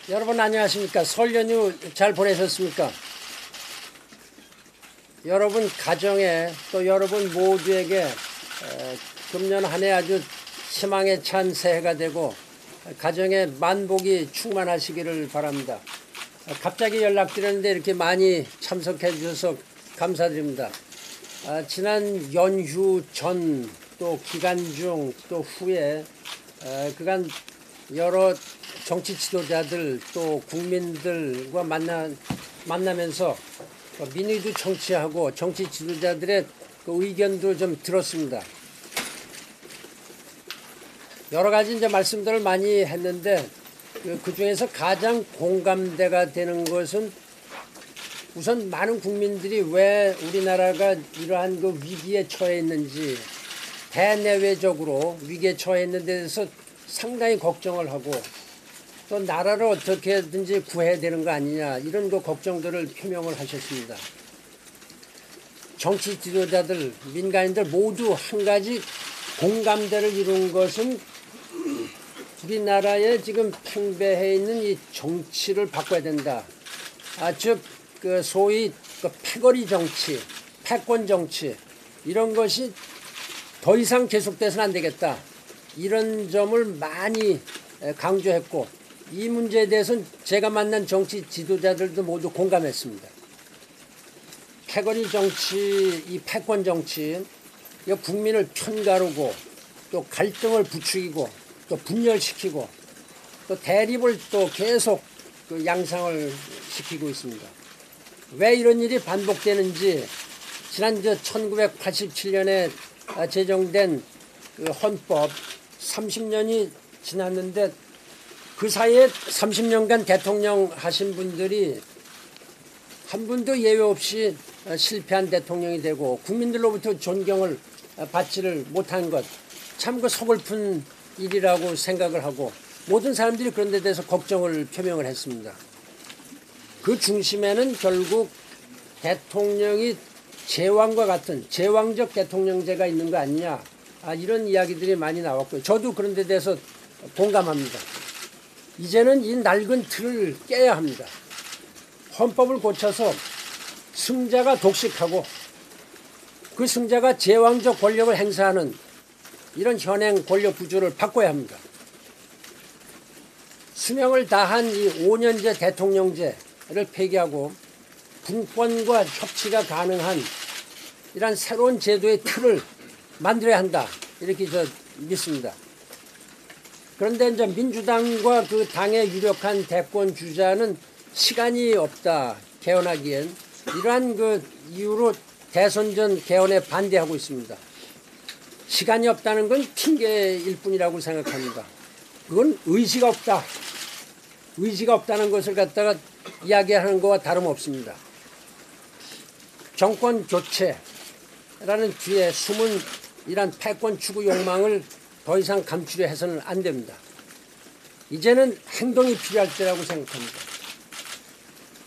여러분 안녕하십니까? 설 연휴 잘 보내셨습니까? 여러분 가정에 또 여러분 모두에게 금년 한 해 아주 희망에 찬 새해가 되고 가정에 만복이 충만하시기를 바랍니다. 갑자기 연락드렸는데 이렇게 많이 참석해 주셔서 감사드립니다. 지난 연휴 전 또 기간 중 또 후에 그간 여러 정치 지도자들 또 국민들과 만나면서 민의도 청취하고 정치 지도자들의 그 의견도 좀 들었습니다. 여러 가지 이제 말씀들을 많이 했는데 그 중에서 가장 공감대가 되는 것은 우선 많은 국민들이 왜 우리나라가 이러한 그 위기에 처해 있는지 대내외적으로 위기에 처해 있는 데 대해서 상당히 걱정을 하고 또 나라를 어떻게든지 구해야 되는 거 아니냐 이런 그 걱정들을 표명을 하셨습니다. 정치 지도자들, 민간인들 모두 한 가지 공감대를 이룬 것은 우리나라에 지금 팽배해 있는 이 정치를 바꿔야 된다. 즉 그 소위 그 패거리 정치, 패권 정치 이런 것이 더 이상 계속돼서는 안 되겠다. 이런 점을 많이 강조했고 이 문제에 대해서는 제가 만난 정치 지도자들도 모두 공감했습니다. 패거리 정치, 이 패권 정치, 국민을 편가르고 또 갈등을 부추기고 또 분열시키고 또 대립을 또 계속 그 양상을 시키고 있습니다. 왜 이런 일이 반복되는지 지난 1987년에 제정된 그 헌법 30년이 지났는데 그 사이에 30년간 대통령 하신 분들이 한 분도 예외 없이 실패한 대통령이 되고 국민들로부터 존경을 받지를 못한 것 참 그 서글픈 일이라고 생각을 하고 모든 사람들이 그런 데 대해서 걱정을 표명을 했습니다. 그 중심에는 결국 대통령이 제왕과 같은 제왕적 대통령제가 있는 거 아니냐 이런 이야기들이 많이 나왔고요. 저도 그런 데 대해서 공감합니다. 이제는 이 낡은 틀을 깨야 합니다. 헌법을 고쳐서 승자가 독식하고 그 승자가 제왕적 권력을 행사하는 이런 현행 권력 구조를 바꿔야 합니다. 수명을 다한 이 5년제 대통령제를 폐기하고 분권과 협치가 가능한 이런 새로운 제도의 틀을 만들어야 한다. 이렇게 믿습니다. 그런데 이제 민주당과 그 당의 유력한 대권 주자는 시간이 없다. 개헌하기엔 이러한 그 이유로 대선 전 개헌에 반대하고 있습니다. 시간이 없다는 건 핑계일 뿐이라고 생각합니다. 그건 의지가 없다. 의지가 없다는 것을 갖다가 이야기하는 것과 다름없습니다. 정권 교체라는 뒤에 숨은 이런 패권 추구 욕망을 더 이상 감추려 해서는 안 됩니다. 이제는 행동이 필요할 때라고 생각합니다.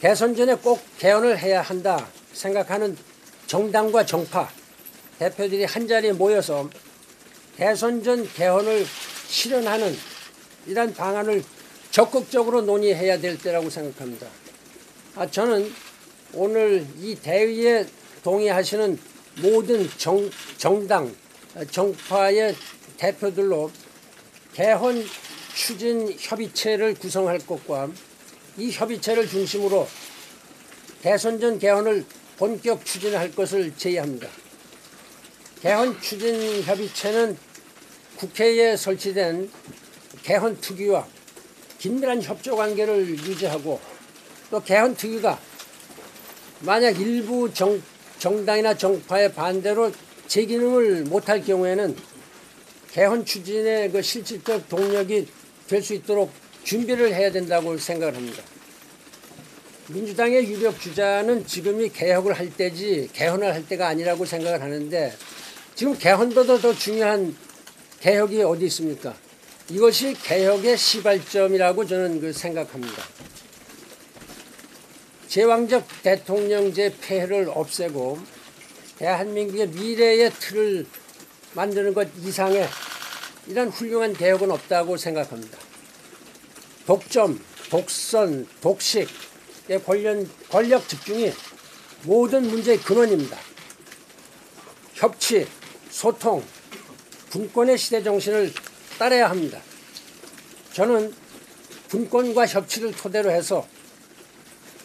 대선 전에 꼭 개헌을 해야 한다 생각하는 정당과 정파 대표들이 한자리에 모여서 대선 전 개헌을 실현하는 이런 방안을 적극적으로 논의해야 될 때라고 생각합니다. 저는 오늘 이 대의에 동의하시는 모든 정당, 정파의 대표들로 개헌 추진 협의체를 구성할 것과 이 협의체를 중심으로 대선 전 개헌을 본격 추진할 것을 제의합니다. 개헌 추진 협의체는 국회에 설치된 개헌 특위와 긴밀한 협조 관계를 유지하고 또 개헌 특위가 만약 일부 정당이나 정파의 반대로 재기능을 못할 경우에는 개헌 추진의 그 실질적 동력이 될 수 있도록 준비를 해야 된다고 생각을 합니다. 민주당의 유력 주자는 지금이 개혁을 할 때지 개헌을 할 때가 아니라고 생각을 하는데 지금 개헌보다 더 중요한 개혁이 어디 있습니까? 이것이 개혁의 시발점이라고 저는 생각합니다. 제왕적 대통령제 폐해를 없애고 대한민국의 미래의 틀을 만드는 것 이상의 이런 훌륭한 개혁은 없다고 생각합니다. 독점, 독선, 독식의 권력 집중이 모든 문제의 근원입니다. 협치, 소통, 분권의 시대 정신을 따라야 합니다. 저는 분권과 협치를 토대로 해서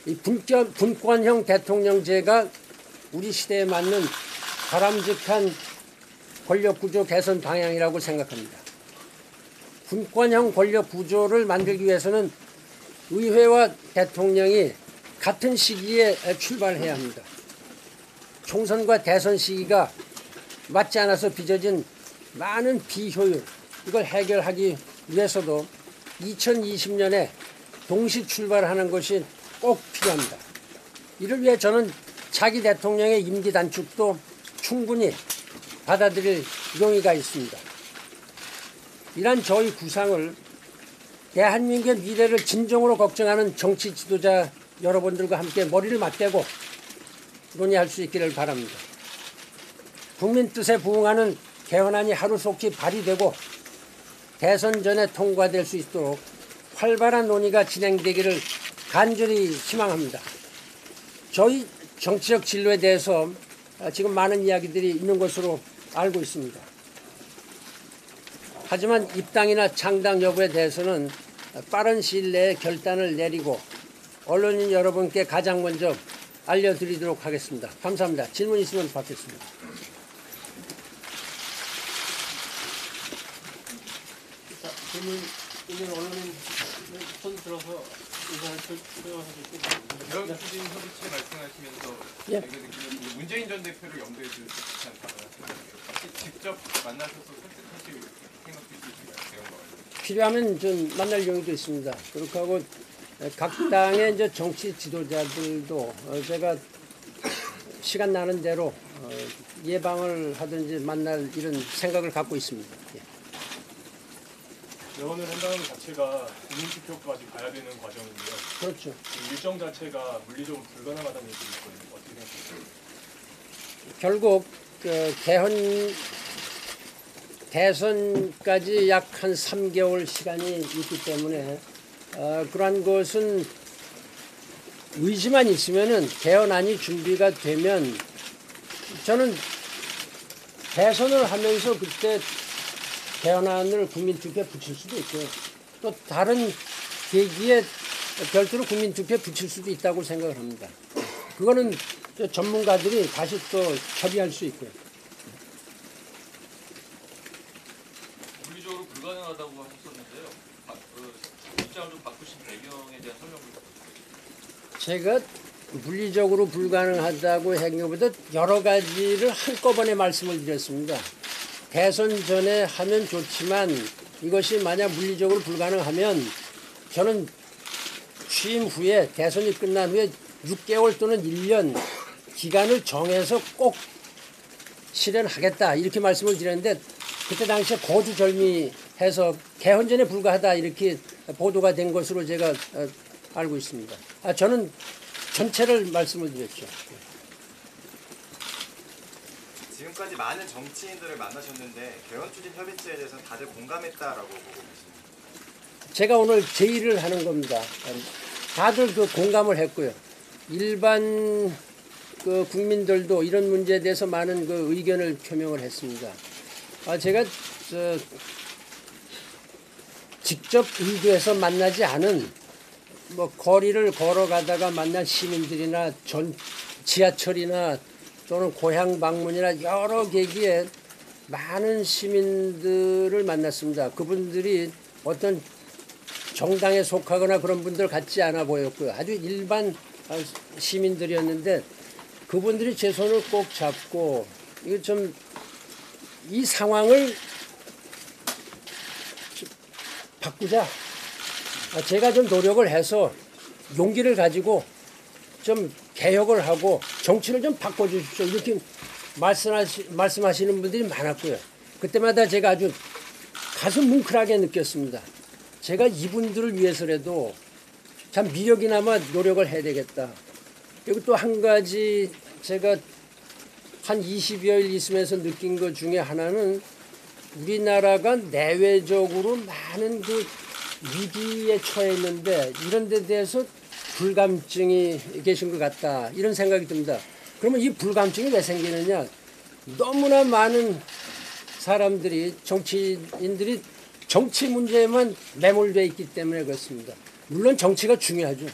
이 분권형 대통령제가 우리 시대에 맞는 바람직한 권력구조 개선 방향이라고 생각합니다. 분권형 권력구조를 만들기 위해서는 의회와 대통령이 같은 시기에 출발해야 합니다. 총선과 대선 시기가 맞지 않아서 빚어진 많은 비효율, 이걸 해결하기 위해서도 2020년에 동시 출발하는 것이 꼭 필요합니다. 이를 위해 저는 차기 대통령의 임기 단축도 충분히 받아들일 용의가 있습니다. 이러한 저희 구상을 대한민국의 미래를 진정으로 걱정하는 정치 지도자 여러분들과 함께 머리를 맞대고 논의할 수 있기를 바랍니다. 국민 뜻에 부응하는 개헌안이 하루속히 발의되고 대선 전에 통과될 수 있도록 활발한 논의가 진행되기를 간절히 희망합니다. 저희 정치적 진로에 대해서 지금 많은 이야기들이 있는 것으로 알고 있습니다. 하지만 입당이나 창당 여부에 대해서는 빠른 시일 내에 결단을 내리고 언론인 여러분께 가장 먼저 알려드리도록 하겠습니다. 감사합니다. 질문 있으면 받겠습니다. 질문 있는 언론인 손 들어서 의사를 표명하시고 개헌 추진 협의체 말씀하시면서 예. 문재인 전 대표를 염두에 두지 않다가 직접 만나셔서 설득하실 생각도 있으신가요? 개헌과 관련해서? 필요하면 좀 만날 용의도 있습니다. 그렇게 하고 각 당의 이제 정치 지도자들도 제가 시간 나는 대로 예방을 하든지 만날 이런 생각을 갖고 있습니다. 예. 개헌을 한다는 자체가 국민투표까지 가야 되는 과정인데요. 그렇죠. 그 일정 자체가 물리적으로 불가능하다는 얘기도 있거든요. 어떻게 생각하세요? 결국 개헌 대선까지 약 한 3개월 시간이 있기 때문에 그러한 것은 의지만 있으면은 개헌안이 준비가 되면 저는 대선을 하면서 그때 개헌안을 국민투표에 붙일 수도 있고요. 또 다른 계기에 별도로 국민투표에 붙일 수도 있다고 생각을 합니다. 그거는 전문가들이 다시 또 협의할 수 있고요. 물리적으로 불가능하다고 하셨었는데요. 입장을 좀 바꾸신 배경에 대한 설명을 부탁드립니다. 제가 물리적으로 불가능하다고 한 것보다 여러 가지를 한꺼번에 말씀을 드렸습니다. 대선 전에 하면 좋지만 이것이 만약 물리적으로 불가능하면 저는 취임 후에 대선이 끝난 후에 6개월 또는 1년 기간을 정해서 꼭 실현하겠다 이렇게 말씀을 드렸는데 그때 당시에 거두절미해서 개헌 전에 불과하다 이렇게 보도가 된 것으로 제가 알고 있습니다. 저는 전체를 말씀을 드렸죠. 지금까지 많은 정치인들을 만나셨는데 개헌 추진 협의체에 대해서 다들 공감했다라고 보고 계십니다. 제가 오늘 제의를 하는 겁니다. 다들 그 공감을 했고요. 일반 그 국민들도 이런 문제에 대해서 많은 그 의견을 표명을 했습니다. 제가 직접 의도해서 만나지 않은 뭐 거리를 걸어가다가 만난 시민들이나 지하철이나 또는 고향 방문이나 여러 계기에 많은 시민들을 만났습니다. 그분들이 어떤 정당에 속하거나 그런 분들 같지 않아 보였고요. 아주 일반 시민들이었는데 그분들이 제 손을 꼭 잡고 이거 좀 이 상황을 바꾸자. 제가 좀 노력을 해서 용기를 가지고 좀 개혁을 하고 정치를 좀 바꿔주십시오. 이렇게 말씀하시는 분들이 많았고요. 그때마다 제가 아주 가슴 뭉클하게 느꼈습니다. 제가 이분들을 위해서라도 참 미력이나마 노력을 해야 되겠다. 그리고 또 한 가지 제가 한 20여일 있으면서 느낀 것 중에 하나는 우리나라가 내외적으로 많은 그 위기에 처해 있는데 이런 데 대해서 불감증이 계신 것 같다 이런 생각이 듭니다. 그러면 이 불감증이 왜 생기느냐? 너무나 많은 사람들이 정치인들이 정치 문제에만 매몰되어 있기 때문에 그렇습니다. 물론 정치가 중요하죠.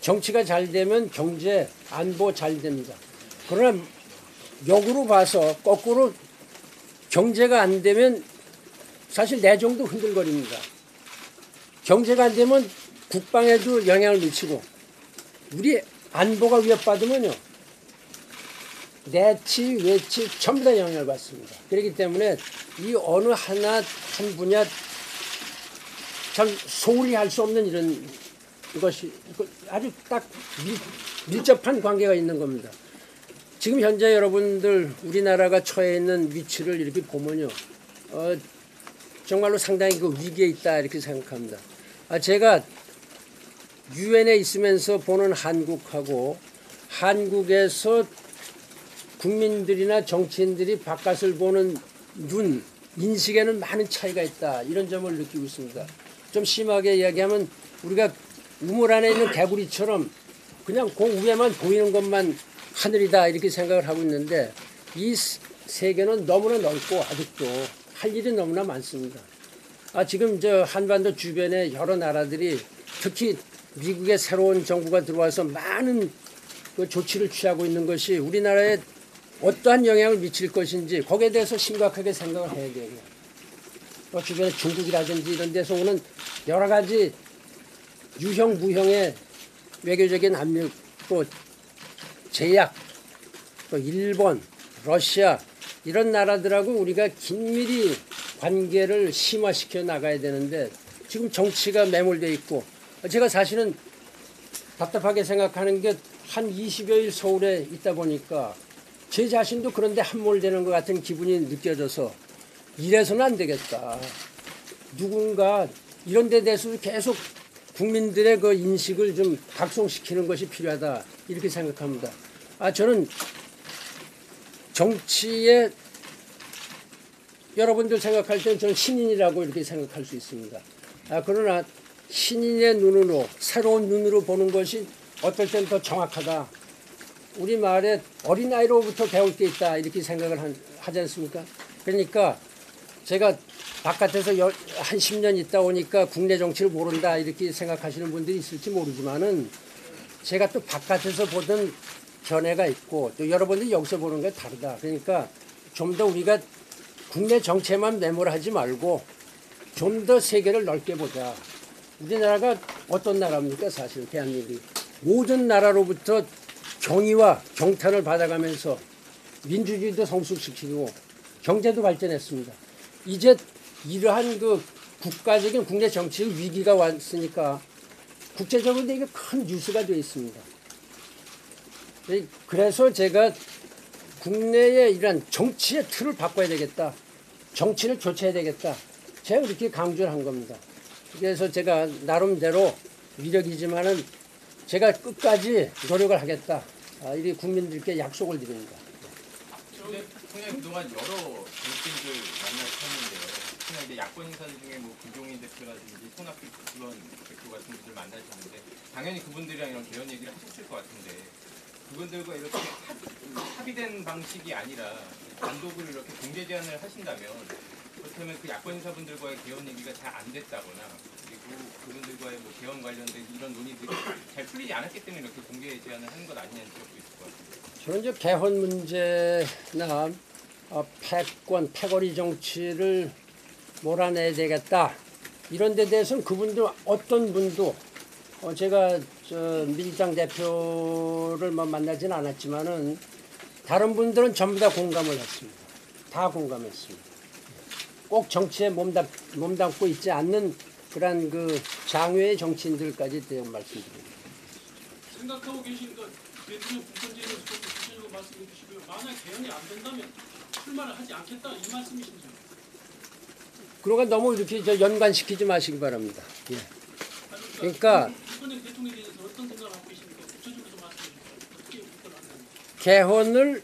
정치가 잘 되면 경제, 안보 잘 됩니다. 그러나 역으로 봐서 거꾸로 경제가 안 되면 사실 내정도 흔들거립니다. 경제가 안 되면 국방에도 영향을 미치고 우리 안보가 위협받으면요. 내치, 외치 전부 다 영향을 받습니다. 그렇기 때문에 이 어느 하나 한 분야 참 소홀히 할 수 없는 이런 것이 아주 딱 밀접한 관계가 있는 겁니다. 지금 현재 여러분들 우리나라가 처해 있는 위치를 이렇게 보면요. 정말로 상당히 그 위기에 있다 이렇게 생각합니다. 제가 유엔에 있으면서 보는 한국하고 한국에서 국민들이나 정치인들이 바깥을 보는 눈, 인식에는 많은 차이가 있다. 이런 점을 느끼고 있습니다. 좀 심하게 이야기하면 우리가 우물 안에 있는 개구리처럼 그냥 그 위에만 보이는 것만 하늘이다 이렇게 생각을 하고 있는데 이 세계는 너무나 넓고 아직도 할 일이 너무나 많습니다. 지금 저 한반도 주변에 여러 나라들이 특히 미국의 새로운 정부가 들어와서 많은 그 조치를 취하고 있는 것이 우리나라에 어떠한 영향을 미칠 것인지 거기에 대해서 심각하게 생각을 해야 돼요. 또 주변에 중국이라든지 이런 데서 오는 여러 가지 유형 무형의 외교적인 압력 또 제약 또 일본, 러시아 이런 나라들하고 우리가 긴밀히 관계를 심화시켜 나가야 되는데 지금 정치가 매몰되어 있고 제가 사실은 답답하게 생각하는 게 한 20여일 서울에 있다 보니까 제 자신도 그런데 함몰되는 것 같은 기분이 느껴져서 이래서는 안 되겠다. 누군가 이런 데 대해서 계속 국민들의 그 인식을 좀 각성시키는 것이 필요하다 이렇게 생각합니다. 저는 정치에 여러분들 생각할 때는 저는 신인이라고 이렇게 생각할 수 있습니다. 그러나 신인의 눈으로 새로운 눈으로 보는 것이 어떨 때는 더 정확하다. 우리말에 어린아이로부터 배울 게 있다 이렇게 생각을 하지 않습니까? 그러니까 제가 바깥에서 한 10년 있다 오니까 국내 정치를 모른다 이렇게 생각하시는 분들이 있을지 모르지만은 제가 또 바깥에서 보던 견해가 있고 또 여러분들이 여기서 보는 게 다르다. 그러니까 좀 더 우리가 국내 정체만 매몰하지 말고 좀 더 세계를 넓게 보자. 우리나라가 어떤 나라입니까? 사실 대한민국이 모든 나라로부터 경의와 경탄을 받아가면서 민주주의도 성숙시키고 경제도 발전했습니다. 이제 이러한 그 국가적인 국내 정치 위기가 왔으니까 국제적으로 되게 큰 뉴스가 되어 있습니다. 그래서 제가 국내의 이런 정치의 틀을 바꿔야 되겠다. 정치를 교체해야 되겠다. 제가 그렇게 강조를 한 겁니다. 그래서 제가 나름대로 위력이지만은 제가 끝까지 노력을 하겠다. 이 국민들께 약속을 드립니다. 총장님 그동안 여러 정치인들 만나셨는데요. 특히나 이제 야권 인사 중에 뭐 구종인 대표라든지 손학규 부수원 대표 같은 분들 만나셨는데 당연히 그분들이랑 이런 개헌 얘기를 하셨을 것 같은데 그분들과 이렇게 합의된 방식이 아니라 단독으로 이렇게 공개 제안을 하신다면 그렇다면 그 야권 인사분들과의 개헌 얘기가 잘 안 됐다거나 그리고 그분들과의 뭐 개헌 관련된 이런 논의들이 잘 풀리지 않았기 때문에 이렇게 공개 제안을 하는 것 아니냐는 지적도 있을 것 같습니다. 저는 이제 개헌 문제나 패권, 패거리 정치를 몰아내야 되겠다. 이런 데 대해서는 그분들 어떤 분도 제가 민주당 대표를 만나지는 않았지만은 다른 분들은 전부 다 공감을 했습니다. 다 공감했습니다. 꼭 정치에 몸담고 있지 않는 그런 그 장외의 정치인들까지 대응 말씀드립니다. 생각하고 계신 것 대통령 국정제에 대해서 좀 구체적으로 말씀해 주시고요. 만약 개헌이 안 된다면 출마를 하지 않겠다 이 말씀이신가요? 그러니까 너무 이렇게 연관시키지 마시기 바랍니다. 예. 그러니까 이번에 대통령에 대해서 어떤 생각을 하고 계십니까? 구체적으로 좀 말씀해 주세요. 어떻게 입건을 한다는지. 개헌을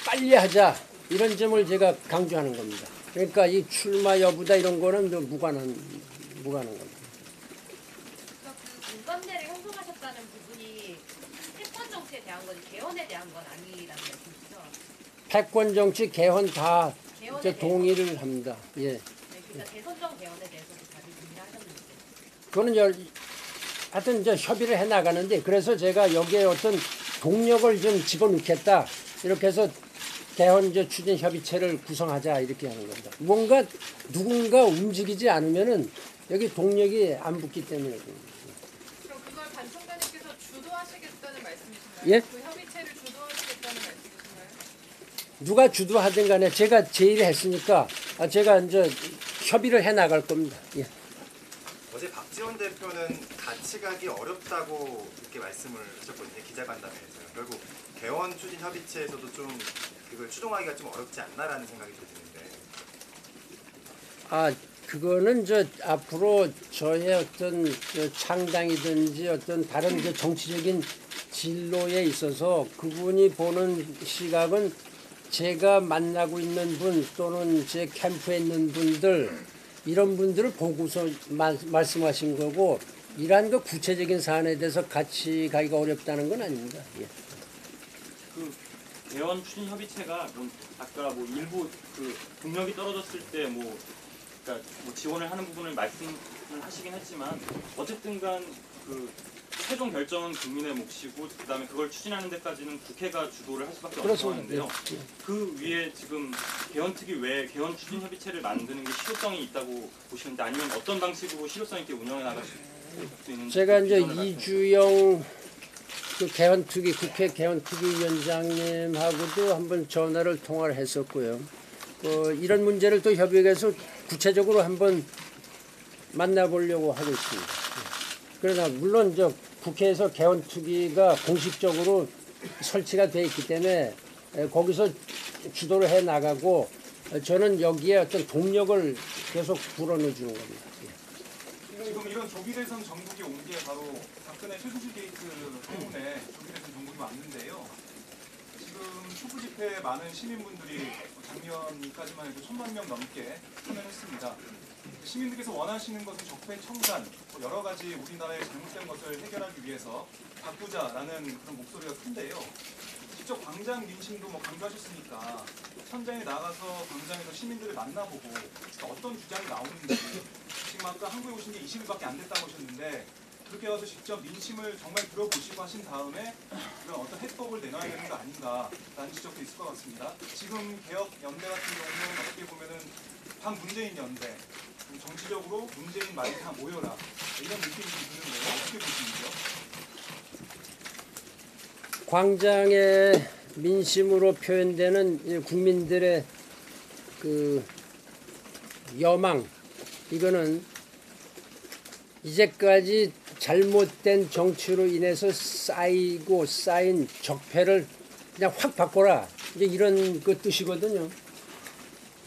빨리 하자 이런 점을 제가 강조하는 겁니다. 그러니까 이 출마 여부다 이런 거는 무관한 겁니다. 공감대를 형성하셨다는 부분이 패권 정치에 대한 거지 개헌에 대한 건 아니라는 말씀이시죠? 패권 정치 개헌 다 개헌에 저 동의를 합니다. 예. 네, 그러니까 대선정 개헌에 대해서도 다들 동의하셨는데. 그거는 하여튼 이제 협의를 해 나가는데 그래서 제가 여기에 어떤 동력을 좀 집어넣겠다 이렇게 해서 개헌 추진 협의체를 구성하자 이렇게 하는 겁니다. 뭔가 누군가 움직이지 않으면은 여기 동력이 안 붙기 때문에. 그럼 그걸 반 총장님께서 주도하시겠다는 말씀이신가요? 예? 그 협의체를 주도하시겠다는 말씀이신가요? 누가 주도하든 간에 제가 제의를 했으니까 제가 이제 협의를 해 나갈 겁니다. 예. 어제 박지원 대표는 같이 가기 어렵다고 이렇게 말씀을 하셨거든요. 기자간담회에서요. 결국 개헌 추진 협의체에서도 좀 그걸 추동하기가 좀 어렵지 않나라는 생각이 드는데. 그거는 앞으로 저의 어떤 창당이든지 어떤 다른 정치적인 진로에 있어서 그분이 보는 시각은 제가 만나고 있는 분 또는 제 캠프에 있는 분들 이런 분들을 보고서 말씀하신 거고 이러한 그 구체적인 사안에 대해서 같이 가기가 어렵다는 건 아닙니다. 예. 그 개헌 추진 협의체가 아까 일부 그 동력이 떨어졌을 때 그러니까 지원을 하는 부분을 말씀을 하시긴 했지만 어쨌든간 그 최종 결정은 국민의 몫이고 그다음에 그걸 추진하는 데까지는 국회가 주도를 할 수밖에 없는 상황인데요. 그 위에 지금 개헌특위 외에 개헌 추진 협의체를 만드는 게 실효성이 있다고 보시는데 아니면 어떤 방식으로 실효성 있게 운영해 나갈 수 있는지 제가 이제 이주영 그 국회 개헌특위위원장님하고도 한번 전화를 통화를 했었고요. 이런 문제를 또 협의회에서 구체적으로 한번 만나보려고 하고 있습니다. 그러나 물론 국회에서 개헌특위가 공식적으로 설치가 돼 있기 때문에 거기서 주도를 해 나가고 저는 여기에 어떤 동력을 계속 불어넣어 주는 겁니다. 지금 이런 조기대선 정국이 온 게 바로 박근혜 최순실 게이트 때문에 조기대선 정국이 왔는데요. 지금 촛불 집회에 많은 시민분들이 작년까지만 해도 1,000만 명 넘게 참여했습니다. 시민들께서 원하시는 것은 적폐 청산, 여러 가지 우리나라의 잘못된 것을 해결하기 위해서 바꾸자라는 그런 목소리가 큰데요. 직접 광장 민심도 강조하셨으니까 현장에 나가서 광장에서 시민들을 만나보고 어떤 주장이 나오는지 지금 아까 한국에 오신 게 20일밖에 안 됐다고 하셨는데 그렇게 와서 직접 민심을 정말 들어보시고 하신 다음에 그런 어떤 해법을 내놔야 되는 거 아닌가라는 지적도 있을 것 같습니다. 지금 개혁연대 같은 경우는 어떻게 보면은 반문재인 연대, 정치적으로 문재인 말이 다 모여라 이런 느낌이 드는데요. 어떻게 보시는지요? 광장의 민심으로 표현되는 국민들의 그 여망 이거는 이제까지 잘못된 정치로 인해서 쌓인 적폐를 그냥 확 바꿔라 이제 이런 그 뜻이거든요.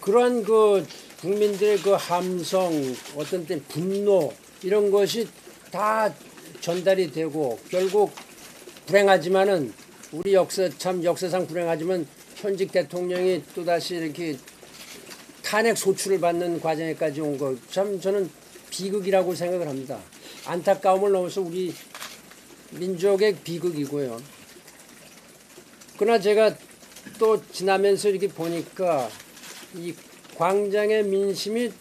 그러한 그 국민들의 그 함성 어떤 때 분노 이런 것이 다 전달이 되고 결국 불행하지만은 우리 역사상 불행하지만 현직 대통령이 또다시 이렇게 탄핵 소추를 받는 과정에까지 온 거 참 저는 비극이라고 생각을 합니다. 안타까움을 넘어서 우리 민족의 비극이고요. 그러나 제가 또 지나면서 이렇게 보니까 이 광장의 민심이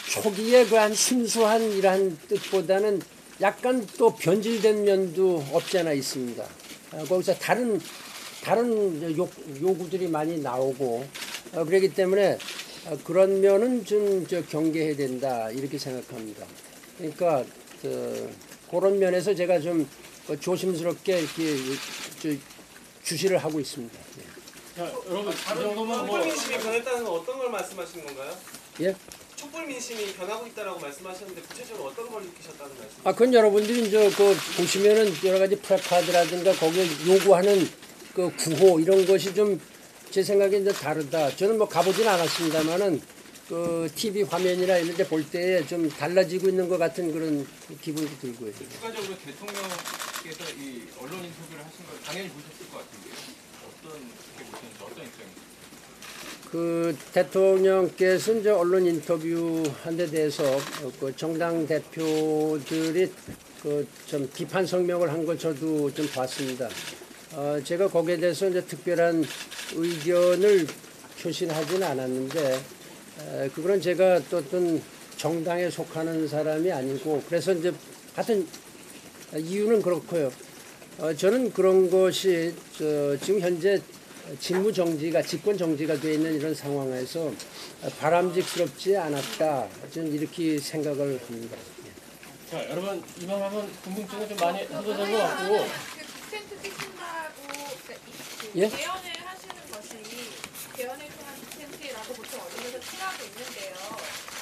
초기에 그한 순수한 이러한 뜻보다는 약간 또 변질된 면도 없지 않아 있습니다. 거기서 다른 요구들이 많이 나오고 그렇기 때문에 그런 면은 좀 경계해야 된다 이렇게 생각합니다. 그러니까 그런 면에서 제가 좀 조심스럽게 이렇게 주시를 하고 있습니다. 자, 여러분 촛불 민심이 변했다는 건 어떤 걸 말씀하시는 건가요? 예? 촛불 민심이 변하고 있다라고 말씀하셨는데 구체적으로 어떤 걸 느끼셨다는 말씀? 그건 여러분들이 이제 보시면은 여러 가지 플래카드라든가 거기에 요구하는 그 구호 이런 것이 좀 제 생각에 이제 다르다. 저는 가보진 않았습니다만은 그 TV 화면이나 이런 데 볼 때 좀 달라지고 있는 것 같은 그런 기분도 들고요. 추가적으로 대통령께서 이 언론 인터뷰를 하신 걸 당연히 보셨을 것 같은데요. 어떻게 보시는지 어떤 입장이세요? 그 대통령께서 이제 언론 인터뷰한 데 대해서 그 정당 대표들이 그 좀 비판 성명을 한 걸 저도 좀 봤습니다. 제가 거기에 대해서 이제 특별한 의견을 표시하지는 않았는데 그거는 제가 또 어떤 정당에 속하는 사람이 아니고 그래서 이제 하여튼 이유는 그렇고요. 저는 그런 것이 지금 현재 직무 정지가 집권 정지가 되어 있는 이런 상황에서 바람직스럽지 않았다. 저는 이렇게 생각을 합니다. 자, 여러분 이만 하면 궁금증은 좀 많이 해소된 것 같고. 그 빅텐트 뛰신다고 예? 개헌을 하시는 것이 개헌을 통한 빅텐트라고 보통 언론에서 칭하고 있는데요.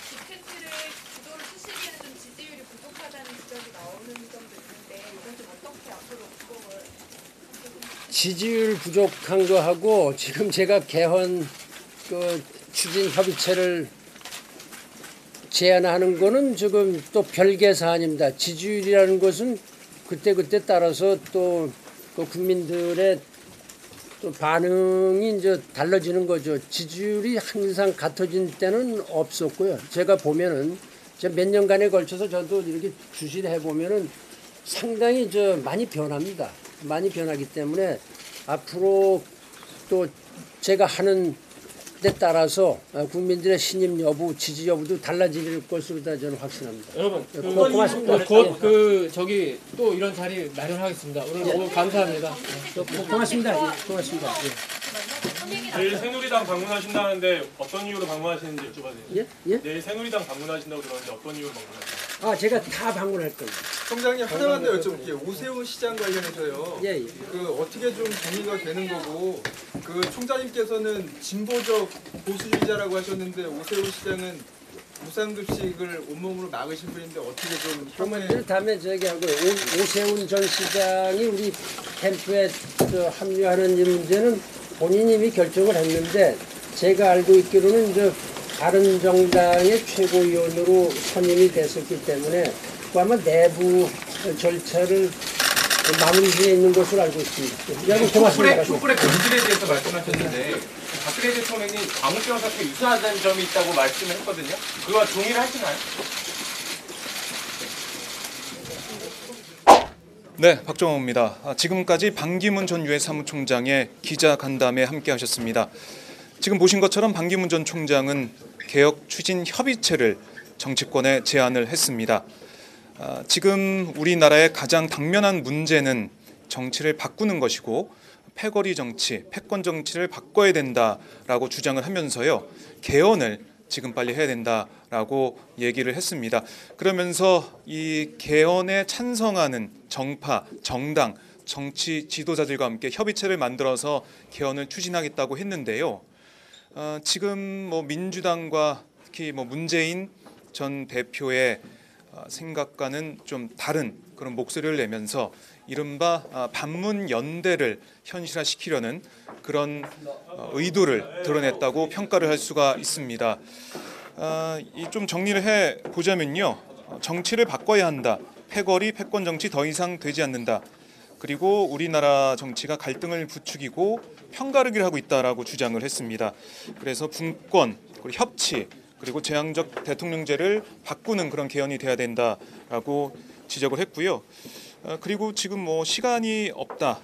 빅텐트를 주도를 쓰시기에는 좀 지지율이 부족하다는 지적이 나오는 점도 있는데 이건 좀 어떻게 앞으로 극복을 지지율 부족한 거하고 지금 제가 개헌 그 추진 협의체를 제안하는 거는 지금 또 별개 사안입니다. 지지율이라는 것은 그때 따라서 또 그 국민들의 또 반응이 이제 달라지는 거죠. 지지율이 항상 같아진 때는 없었고요. 제가 보면은 몇 년간에 걸쳐서 저도 이렇게 주시를 해보면은 상당히 많이 변합니다. 많이 변하기 때문에 앞으로 또 제가 하는 데 따라서 국민들의 신임 여부, 지지 여부도 달라질 것으로 다 저는 확신합니다. 여러분 고맙습니다. 곧 저기 또 이런 자리 마련하겠습니다. 오늘 감사합니다. 고맙습니다. 고맙습니다. 내일 새누리당 방문하신다는데 어떤 이유로 방문하시는지 여쭤봐도 돼요? 예? 내일 새누리당 방문하신다고 들었는데 어떤 이유로 방문하세요? 제가 다 방문할 겁니다. 총장님 하나만 더 여쭤볼게요. 오세훈 시장 관련해서요. 예. 그 어떻게 좀 정리가 되는 거고 그 총장님께서는 진보적 보수주의자라고 하셨는데 오세훈 시장은 무상급식을 온몸으로 막으신 분인데 어떻게 좀 그러면 다음에 저기 하고 오세훈 전 시장이 우리 캠프에 합류하는 이 문제는 본인이 이미 결정을 했는데 제가 알고 있기로는 다른 정당의 최고위원으로 선임이 됐었기 때문에 아마 내부 절차를 마무리 중에 있는 것으로 알고 있습니다. 여러분 고맙습니다. 촛불의 본질에 대해서 말씀하셨는데 박근혜 대통령이 광우병 사태 유사하다는 점이 있다고 말씀을 했거든요. 그와 동일하시나요? 네, 박정호입니다. 지금까지 반기문 전 유엔 사무총장의 기자 간담회 함께 하셨습니다. 지금 보신 것처럼 반기문 전 총장은 개혁 추진 협의체를 정치권에 제안을 했습니다. 지금 우리나라의 가장 당면한 문제는 정치를 바꾸는 것이고 패거리 정치, 패권 정치를 바꿔야 된다라고 주장을 하면서요. 개헌을 지금 빨리 해야 된다라고 얘기를 했습니다. 그러면서 이 개헌에 찬성하는 정파, 정당, 정치 지도자들과 함께 협의체를 만들어서 개헌을 추진하겠다고 했는데요. 지금 민주당과 특히 문재인 전 대표의 생각과는 좀 다른 그런 목소리를 내면서 이른바 반문 연대를 현실화시키려는 그런 의도를 드러냈다고 평가를 할 수가 있습니다. 좀 정리를 해 보자면요. 정치를 바꿔야 한다. 패거리, 패권 정치 더 이상 되지 않는다. 그리고 우리나라 정치가 갈등을 부추기고 편가르기를 하고 있다라고 주장을 했습니다. 그래서 분권, 그리고 협치, 그리고 재앙적 대통령제를 바꾸는 그런 개헌이 돼야 된다라고 지적을 했고요. 그리고 지금 시간이 없다.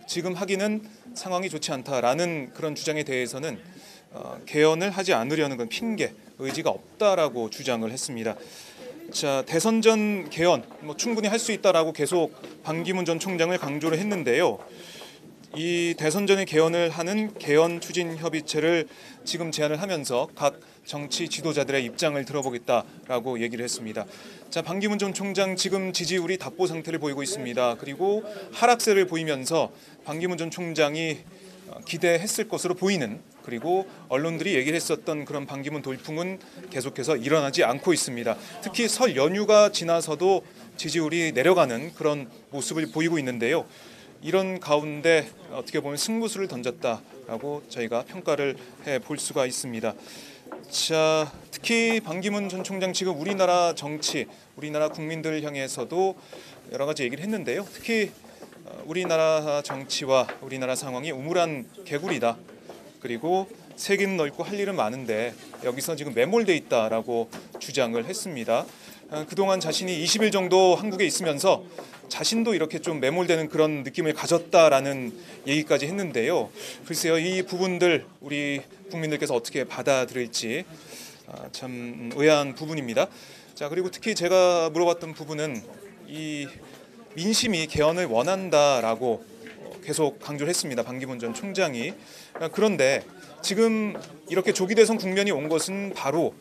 지금 하기는 상황이 좋지 않다라는 그런 주장에 대해서는 개헌을 하지 않으려는 건 핑계, 의지가 없다라고 주장을 했습니다. 자, 대선 전 개헌 충분히 할 수 있다라고 계속 반기문 전 총장을 강조를 했는데요. 이 대선 전에 개헌을 하는 개헌 추진 협의체를 지금 제안을 하면서 각 정치 지도자들의 입장을 들어보겠다라고 얘기를 했습니다. 자, 반기문 전 총장 지금 지지율이 답보 상태를 보이고 있습니다. 그리고 하락세를 보이면서 반기문 전 총장이 기대했을 것으로 보이는, 그리고 언론들이 얘기를 했었던 그런 반기문 돌풍은 계속해서 일어나지 않고 있습니다. 특히 설 연휴가 지나서도 지지율이 내려가는 그런 모습을 보이고 있는데요. 이런 가운데 어떻게 보면 승부수를 던졌다라고 저희가 평가를 해볼 수가 있습니다. 자, 특히 반기문 전 총장 지금 우리나라 정치, 우리나라 국민들을 향해서도 여러 가지 얘기를 했는데요. 특히 우리나라 정치와 우리나라 상황이 우물안 개구리다. 그리고 세계는 넓고 할 일은 많은데 여기서 지금 매몰돼 있다라고 주장을 했습니다. 그동안 자신이 20일 정도 한국에 있으면서 자신도 이렇게 좀 매몰되는 그런 느낌을 가졌다라는 얘기까지 했는데요. 글쎄요, 이 부분들 우리 국민들께서 어떻게 받아들일지 참 의아한 부분입니다. 자, 그리고 특히 제가 물어봤던 부분은 이 민심이 개헌을 원한다라고 계속 강조를 했습니다. 반기문 전 총장이. 그런데 지금 이렇게 조기 대선 국면이 온 것은 바로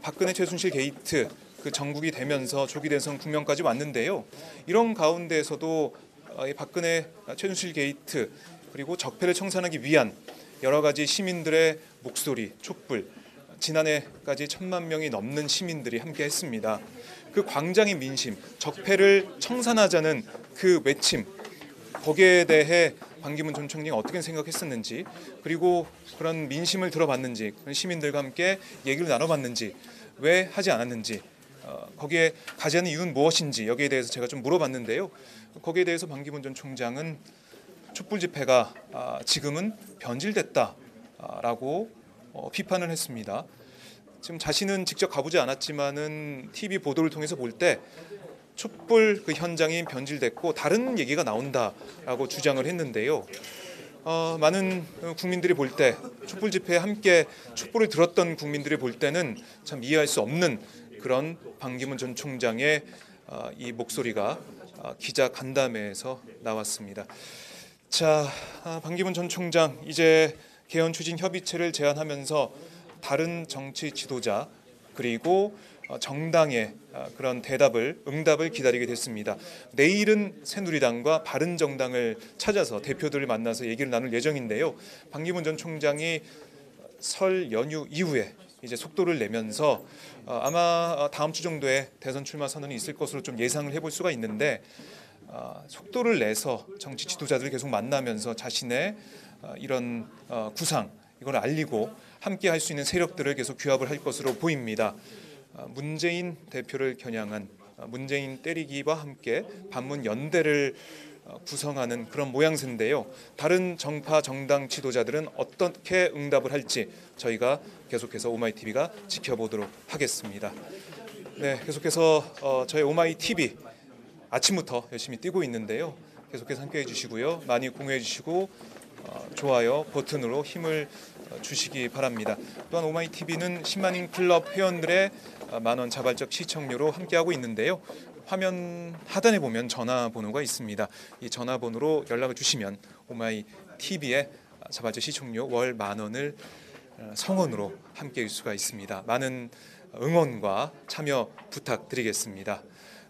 박근혜 최순실 게이트 그 전국이 되면서 조기 대선 국면까지 왔는데요. 이런 가운데에서도 박근혜 최순실 게이트 그리고 적폐를 청산하기 위한 여러 가지 시민들의 목소리, 촛불, 지난해까지 1,000만 명이 넘는 시민들이 함께했습니다. 그 광장의 민심, 적폐를 청산하자는 그 외침, 거기에 대해 반기문 전 총장이 어떻게 생각했었는지, 그리고 그런 민심을 들어봤는지, 시민들과 함께 얘기를 나눠봤는지, 왜 하지 않았는지, 거기에 가지 않은 이유는 무엇인지 여기에 대해서 제가 좀 물어봤는데요. 거기에 대해서 반기문 전 총장은 촛불 집회가 지금은 변질됐다라고 비판을 했습니다. 지금 자신은 직접 가보지 않았지만은 TV 보도를 통해서 볼 때 촛불 그 현장이 변질됐고 다른 얘기가 나온다라고 주장을 했는데요. 많은 국민들이 볼 때 촛불 집회에 함께 촛불을 들었던 국민들이 볼 때는 참 이해할 수 없는 그런 반기문 전 총장의 이 목소리가 기자 간담회에서 나왔습니다. 자, 반기문 전 총장 이제 개헌 추진 협의체를 제안하면서 다른 정치 지도자 그리고 정당의 그런 응답을 기다리게 됐습니다. 내일은 새누리당과 바른정당을 찾아서 대표들을 만나서 얘기를 나눌 예정인데요. 반기문 전 총장이 설 연휴 이후에 이제 속도를 내면서 아마 다음 주 정도에 대선 출마 선언이 있을 것으로 좀 예상을 해볼 수가 있는데 속도를 내서 정치 지도자들을 계속 만나면서 자신의 이런 구상 이걸 알리고 함께 할 수 있는 세력들을 계속 규합을 할 것으로 보입니다. 문재인 대표를 겨냥한 문재인 때리기와 함께 반문 연대를 구성하는 그런 모양새인데요. 다른 정파 정당 지도자들은 어떻게 응답을 할지 저희가 계속해서 오마이TV가 지켜보도록 하겠습니다. 네, 계속해서 저희 오마이TV 아침부터 열심히 뛰고 있는데요. 계속해서 함께해 주시고요. 많이 공유해 주시고 좋아요 버튼으로 힘을 주시기 바랍니다. 또한 오마이TV는 10만인 클럽 회원들의 만원 자발적 시청료로 함께하고 있는데요. 화면 하단에 보면 전화번호가 있습니다. 이 전화번호로 연락을 주시면 오마이TV의 자발적 시청료 월 10,000원을 성원으로 함께할 수가 있습니다. 많은 응원과 참여 부탁드리겠습니다.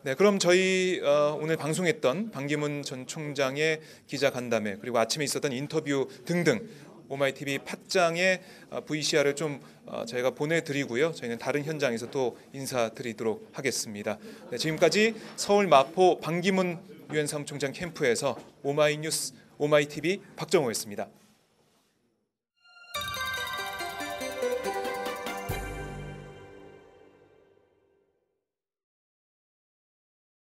네, 그럼 저희 오늘 방송했던 반기문 전 총장의 기자 간담회 그리고 아침에 있었던 인터뷰 등등 오마이TV 팟짱의 VCR을 좀 저희가 보내드리고요. 저희는 다른 현장에서 또 인사드리도록 하겠습니다. 네, 지금까지 서울 마포 반기문 유엔 사무총장 캠프에서 오마이뉴스 오마이TV 박정호였습니다.